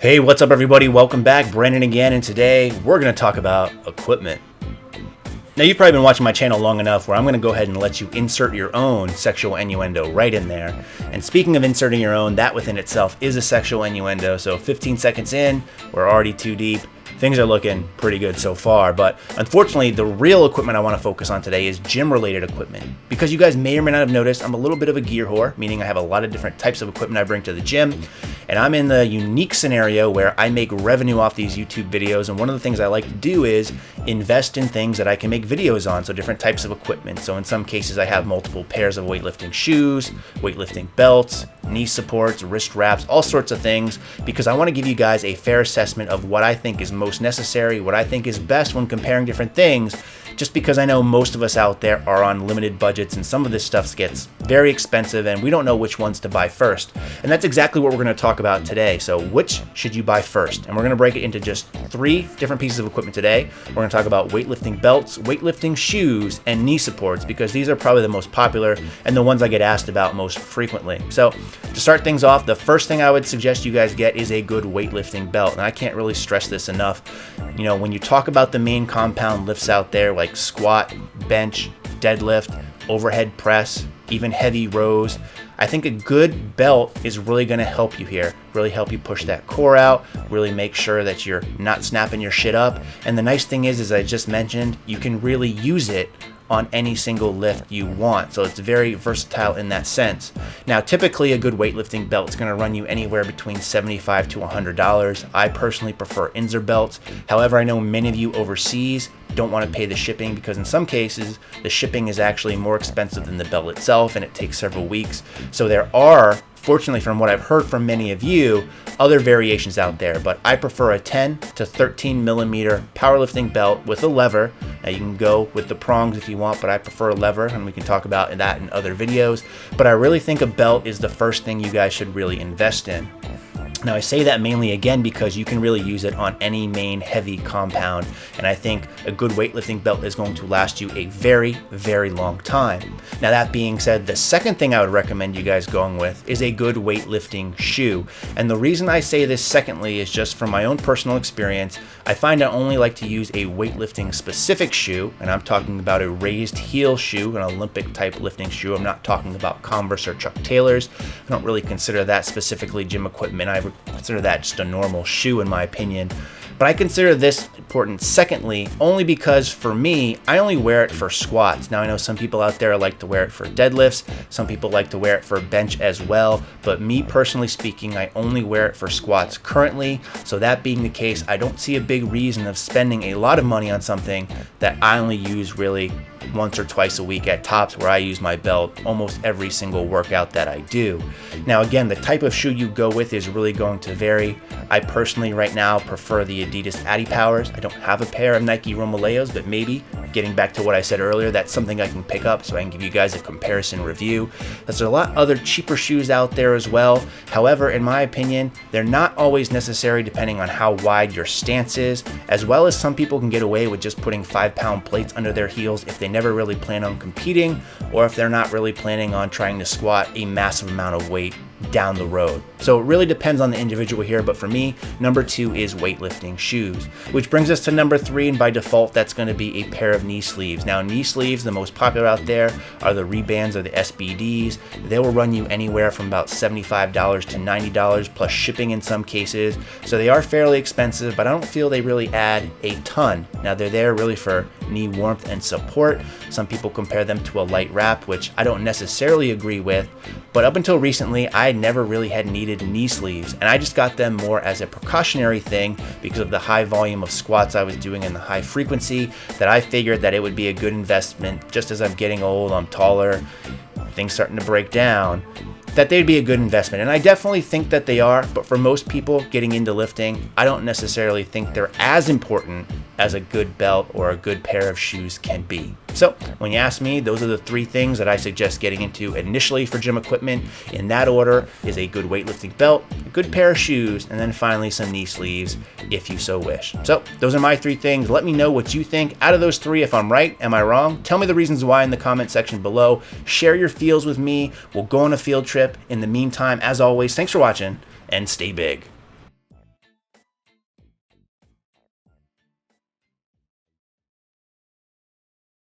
Hey, what's up everybody? Welcome back. Brandon again, and today we're going to talk about equipment. Now, you've probably been watching my channel long enough where I'm going to go ahead and let you insert your own sexual innuendo right in there. And speaking of inserting your own, that within itself is a sexual innuendo. So 15 seconds in, we're already too deep. Things are looking pretty good so far, but unfortunately the real equipment I want to focus on today is gym related equipment. Because you guys may or may not have noticed, I'm a little bit of a gear whore, meaning I have a lot of different types of equipment I bring to the gym, and I'm in the unique scenario where I make revenue off these YouTube videos, and one of the things I like to do is invest in things that I can make videos on, so different types of equipment. So in some cases I have multiple pairs of weightlifting shoes, weightlifting belts, knee supports, wrist wraps, all sorts of things, because I want to give you guys a fair assessment of what I think is most necessary, what I think is best when comparing different things, just because I know most of us out there are on limited budgets and some of this stuff gets very expensive and we don't know which ones to buy first. And that's exactly what we're going to talk about today. So which should you buy first? And we're going to break it into just 3 different pieces of equipment today. We're going to talk about weightlifting belts, weightlifting shoes, and knee supports, because these are probably the most popular and the ones I get asked about most frequently. So to start things off, the first thing I would suggest you guys get is a good weightlifting belt. And I can't really stress this enough. You know, when you talk about the main compound lifts out there like squat, bench, deadlift, overhead press, even heavy rows, I think a good belt is really going to help you here, really help you push that core out, really make sure that you're not snapping your shit up. And the nice thing is, as I just mentioned, you can really use it on any single lift you want. So it's very versatile in that sense. Now, typically a good weightlifting belt is going to run you anywhere between $75 to $100. I personally prefer Inzer belts. However, I know many of you overseas don't want to pay the shipping, because in some cases the shipping is actually more expensive than the belt itself and it takes several weeks. So there are, fortunately from what I've heard from many of you, other variations out there, but I prefer a 10 to 13 millimeter powerlifting belt with a lever. Now you can go with the prongs if you want, but I prefer a lever, and we can talk about that in other videos. But I really think a belt is the first thing you guys should really invest in. Now I say that mainly again because you can really use it on any main heavy compound, and I think a good weightlifting belt is going to last you a very, very long time. Now that being said, the second thing I would recommend you guys going with is a good weightlifting shoe. And the reason I say this secondly is just from my own personal experience. I find I only like to use a weightlifting specific shoe, and I'm talking about a raised heel shoe, an Olympic type lifting shoe. I'm not talking about Converse or Chuck Taylors. I don't really consider that specifically gym equipment. I consider that just a normal shoe in my opinion. But I consider this important secondly, only because for me, I only wear it for squats. Now I know some people out there like to wear it for deadlifts, some people like to wear it for bench as well, but me personally speaking, I only wear it for squats currently. So that being the case, I don't see a big reason of spending a lot of money on something that I only use really once or twice a week at tops, where I use my belt almost every single workout that I do. Now again, the type of shoe you go with is really going to vary. I personally right now prefer the Adidas Adipowers. I don't have a pair of Nike Romaleos, but maybe, getting back to what I said earlier, that's something I can pick up so I can give you guys a comparison review. There's a lot other cheaper shoes out there as well. However, in my opinion, they're not always necessary depending on how wide your stance is, as well as some people can get away with just putting 5-pound plates under their heels if they never really plan on competing, or if they're not really planning on trying to squat a massive amount of weight down the road. So it really depends on the individual here, but for me, number 2 is weightlifting shoes, which brings us to number 3, and by default that's going to be a pair of knee sleeves. Now knee sleeves, the most popular out there are the Rebands or the SBDs. They will run you anywhere from about $75 to $90 plus shipping in some cases, so they are fairly expensive, but I don't feel they really add a ton. Now they're there really for knee warmth and support. Some people compare them to a light wrap, which I don't necessarily agree with, but up until recently I never really had needed knee sleeves, and I just got them more as a precautionary thing because of the high volume of squats I was doing and the high frequency, that I figured that it would be a good investment. Just as I'm getting old, I'm taller, things starting to break down, that they'd be a good investment. And I definitely think that they are, but for most people getting into lifting, I don't necessarily think they're as important as a good belt or a good pair of shoes can be. So when you ask me, those are the 3 things that I suggest getting into initially for gym equipment. In that order is a good weightlifting belt, a good pair of shoes, and then finally some knee sleeves if you so wish. So those are my 3 things. Let me know what you think out of those 3. If I'm right, am I wrong? Tell me the reasons why in the comment section below. Share your feels with me. We'll go on a field trip. In the meantime, as always, thanks for watching and stay big.